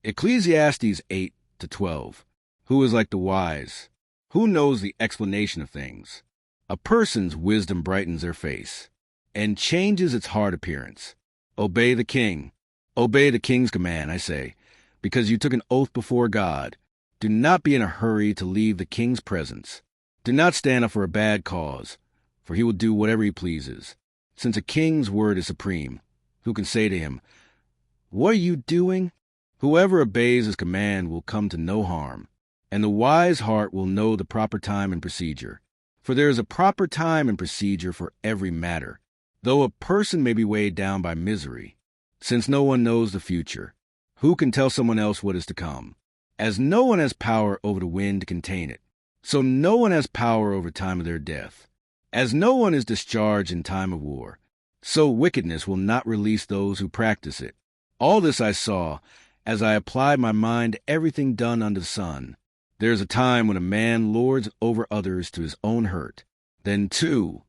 Ecclesiastes 8-12. Who is like the wise? Who knows the explanation of things? A person's wisdom brightens their face and changes its hard appearance. Obey the king. Obey the king's command, I say, because you took an oath before God. Do not be in a hurry to leave the king's presence. Do not stand up for a bad cause, for he will do whatever he pleases. Since a king's word is supreme, who can say to him, "What are you doing?" Whoever obeys his command will come to no harm, and the wise heart will know the proper time and procedure. For there is a proper time and procedure for every matter, though a person may be weighed down by misery. Since no one knows the future, who can tell someone else what is to come? As no one has power over the wind to contain it, so no one has power over time of their death. As no one is discharged in time of war, so wickedness will not release those who practice it. All this I saw, as I applied my mind to everything done under the sun. There is a time when a man lords over others to his own hurt. Then, too,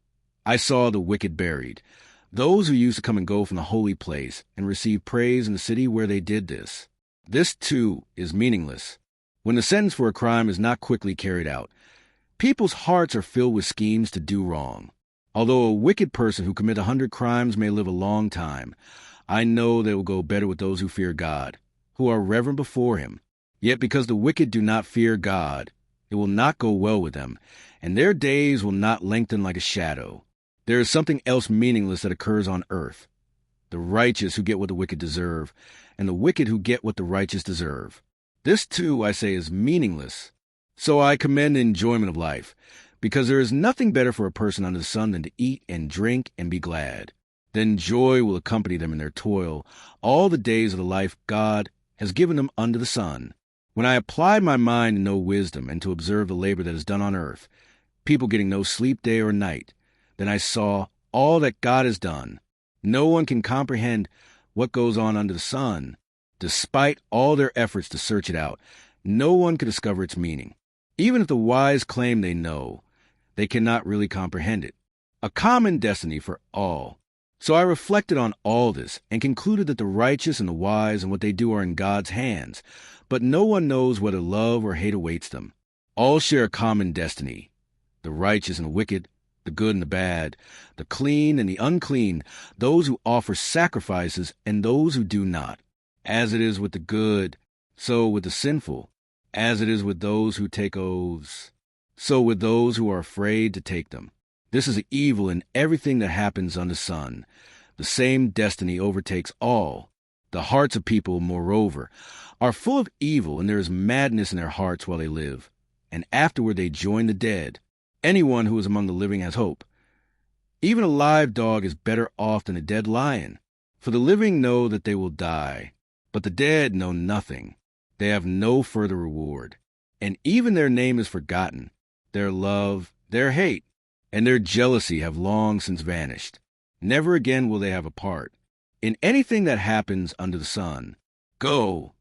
I saw the wicked buried, those who used to come and go from the holy place and receive praise in the city where they did this. This, too, is meaningless. When the sentence for a crime is not quickly carried out, people's hearts are filled with schemes to do wrong. Although a wicked person who commits 100 crimes may live a long time, I know they will go better with those who fear God, who are reverent before him. Yet because the wicked do not fear God, it will not go well with them, and their days will not lengthen like a shadow. There is something else meaningless that occurs on earth. The righteous who get what the wicked deserve, and the wicked who get what the righteous deserve. This, too, I say, is meaningless. So I commend the enjoyment of life, because there is nothing better for a person under the sun than to eat and drink and be glad. Then joy will accompany them in their toil all the days of the life God has given them under the sun. When I applied my mind to know wisdom and to observe the labor that is done on earth, people getting no sleep day or night, then I saw all that God has done. No one can comprehend what goes on under the sun. Despite all their efforts to search it out, no one can discover its meaning. Even if the wise claim they know, they cannot really comprehend it. A common destiny for all. So I reflected on all this and concluded that the righteous and the wise and what they do are in God's hands, but no one knows whether love or hate awaits them. All share a common destiny. The righteous and the wicked, the good and the bad, the clean and the unclean, those who offer sacrifices and those who do not. As it is with the good, so with the sinful. As it is with those who take oaths, so with those who are afraid to take them. This is evil in everything that happens under the sun. The same destiny overtakes all. The hearts of people, moreover, are full of evil, and there is madness in their hearts while they live, and afterward they join the dead. Anyone who is among the living has hope. Even a live dog is better off than a dead lion, for the living know that they will die, but the dead know nothing. They have no further reward, and even their name is forgotten. Their love, their hate, and their jealousy have long since vanished. Never again will they have a part in anything that happens under the sun. Go,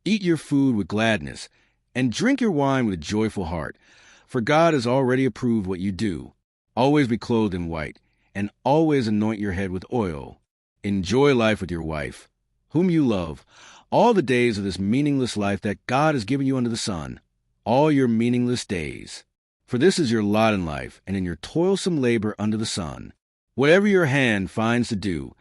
eat your food with gladness, and drink your wine with a joyful heart, for God has already approved what you do. Always be clothed in white, and always anoint your head with oil. Enjoy life with your wife, whom you love, all the days of this meaningless life that God has given you under the sun, all your meaningless days. For this is your lot in life, and in your toilsome labor under the sun. Whatever your hand finds to do,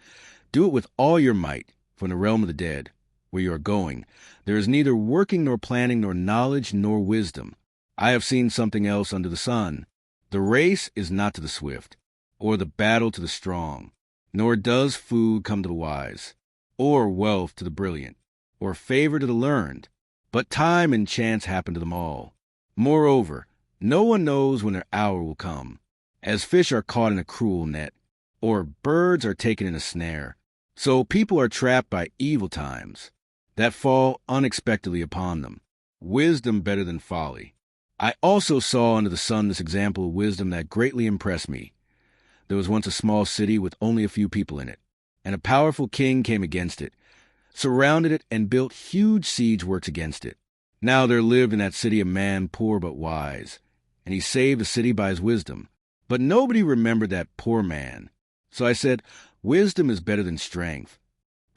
do it with all your might, for in the realm of the dead, where you are going, there is neither working nor planning nor knowledge nor wisdom. I have seen something else under the sun. The race is not to the swift, or the battle to the strong, nor does food come to the wise, or wealth to the brilliant, or favor to the learned, but time and chance happen to them all. Moreover, no one knows when their hour will come. As fish are caught in a cruel net, or birds are taken in a snare, so people are trapped by evil times that fall unexpectedly upon them. Wisdom better than folly. I also saw under the sun this example of wisdom that greatly impressed me. There was once a small city with only a few people in it, and a powerful king came against it, surrounded it, and built huge siege works against it. Now there lived in that city a man poor but wise, and he saved the city by his wisdom. But nobody remembered that poor man. So I said, wisdom is better than strength.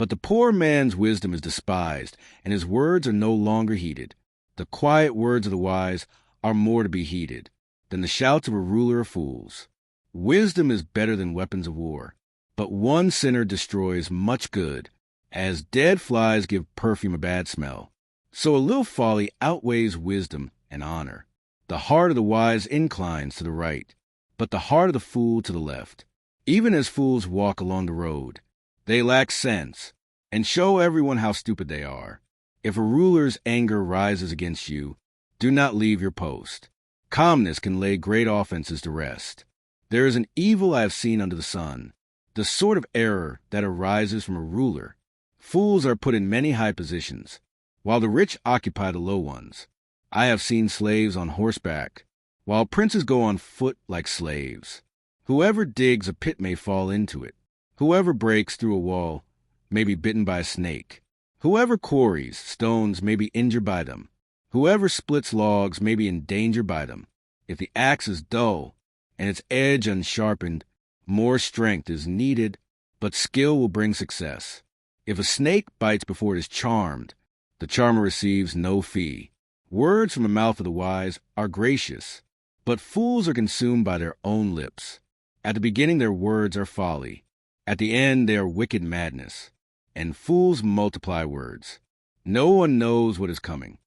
But the poor man's wisdom is despised, and his words are no longer heeded. The quiet words of the wise are more to be heeded than the shouts of a ruler of fools. Wisdom is better than weapons of war, but one sinner destroys much good, as dead flies give perfume a bad smell. So a little folly outweighs wisdom and honor. The heart of the wise inclines to the right, but the heart of the fool to the left. Even as fools walk along the road, they lack sense, and show everyone how stupid they are. If a ruler's anger rises against you, do not leave your post. Calmness can lay great offenses to rest. There is an evil I have seen under the sun, the sort of error that arises from a ruler. Fools are put in many high positions, while the rich occupy the low ones. I have seen slaves on horseback, while princes go on foot like slaves. Whoever digs a pit may fall into it. Whoever breaks through a wall may be bitten by a snake. Whoever quarries stones may be injured by them. Whoever splits logs may be in danger by them. If the axe is dull and its edge unsharpened, more strength is needed, but skill will bring success. If a snake bites before it is charmed, the charmer receives no fee. Words from the mouth of the wise are gracious, but fools are consumed by their own lips. At the beginning their words are folly. At the end they are wicked madness. And fools multiply words. No one knows what is coming.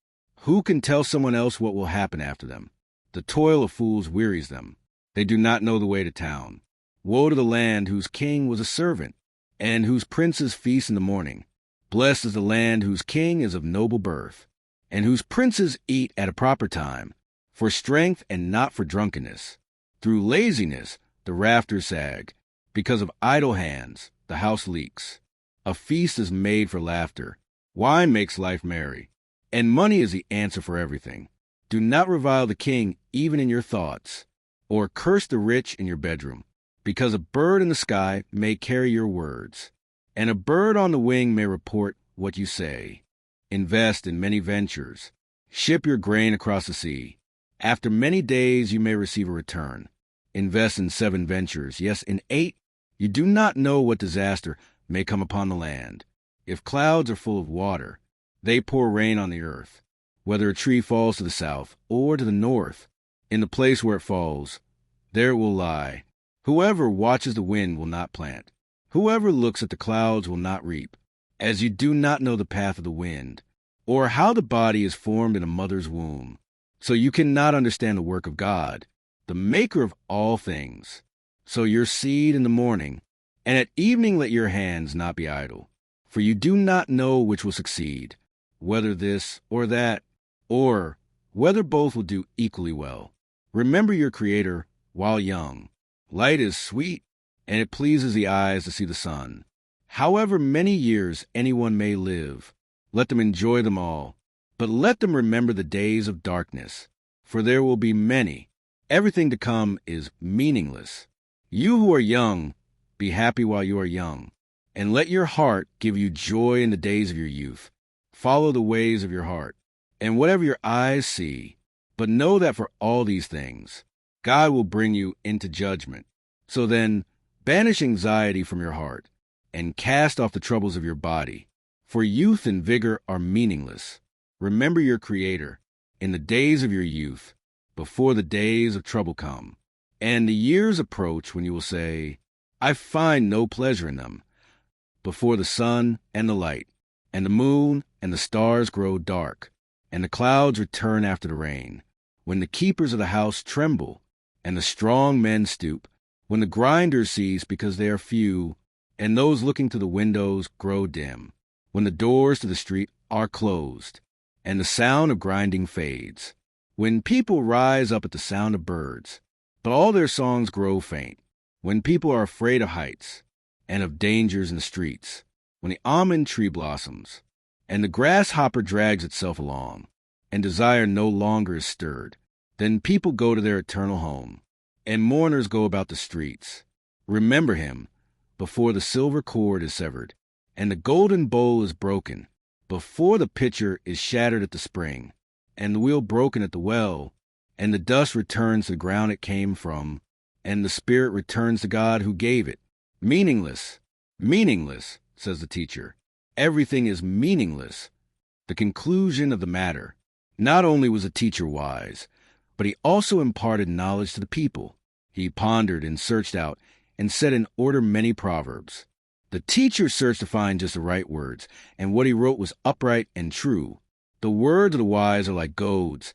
Who can tell someone else what will happen after them? The toil of fools wearies them. They do not know the way to town. Woe to the land whose king was a servant, and whose princes feast in the morning. Blessed is the land whose king is of noble birth, and whose princes eat at a proper time, for strength and not for drunkenness. Through laziness the rafters sag. Because of idle hands the house leaks. A feast is made for laughter. Wine makes life merry, and money is the answer for everything. Do not revile the king even in your thoughts, or curse the rich in your bedroom, because a bird in the sky may carry your words, and a bird on the wing may report what you say. Invest in many ventures. Ship your grain across the sea. After many days you may receive a return. Invest in 7 ventures, yes, in 8. You do not know what disaster may come upon the land. If clouds are full of water, they pour rain on the earth. Whether a tree falls to the south or to the north, in the place where it falls, there it will lie. Whoever watches the wind will not plant. Whoever looks at the clouds will not reap. As you do not know the path of the wind, or how the body is formed in a mother's womb, so you cannot understand the work of God, the maker of all things. So your seed in the morning, and at evening let your hands not be idle. For you do not know which will succeed, whether this or that, or whether both will do equally well. Remember your Creator while young. Light is sweet, and it pleases the eyes to see the sun. However many years anyone may live, let them enjoy them all. But let them remember the days of darkness, for there will be many. Everything to come is meaningless. You who are young, be happy while you are young, and let your heart give you joy in the days of your youth. Follow the ways of your heart, and whatever your eyes see, but know that for all these things, God will bring you into judgment. So then, banish anxiety from your heart, and cast off the troubles of your body, for youth and vigor are meaningless. Remember your Creator in the days of your youth, before the days of trouble come, and the years approach when you will say, I find no pleasure in them, before the sun and the light, and the moon and the stars grow dark, and the clouds return after the rain, when the keepers of the house tremble, and the strong men stoop, when the grinders cease because they are few, and those looking to the windows grow dim, when the doors to the street are closed, and the sound of grinding fades, when people rise up at the sound of birds, but all their songs grow faint, when people are afraid of heights, and of dangers in the streets, when the almond tree blossoms, and the grasshopper drags itself along, and desire no longer is stirred, then people go to their eternal home, and mourners go about the streets. Remember him before the silver cord is severed, and the golden bowl is broken, before the pitcher is shattered at the spring, and the wheel broken at the well, and the dust returns to the ground it came from, and the spirit returns to God who gave it. Meaningless, meaningless, says the teacher. everything is meaningless. The conclusion of the matter. Not only was the teacher wise, but he also imparted knowledge to the people. He pondered and searched out and set in order many proverbs. The teacher searched to find just the right words, and what he wrote was upright and true. The words of the wise are like goads,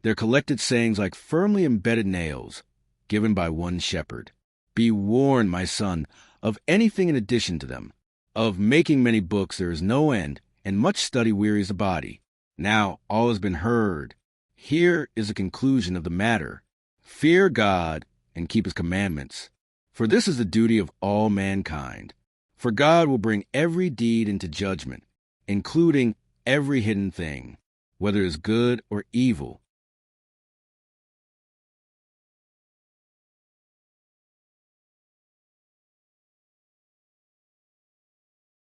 their collected sayings like firmly embedded nails, given by one shepherd. Be warned, my son, of anything in addition to them. Of making many books there is no end, and much study wearies the body. Now all has been heard. Here is the conclusion of the matter. Fear God and keep his commandments, for this is the duty of all mankind. For God will bring every deed into judgment, including every hidden thing, whether it is good or evil.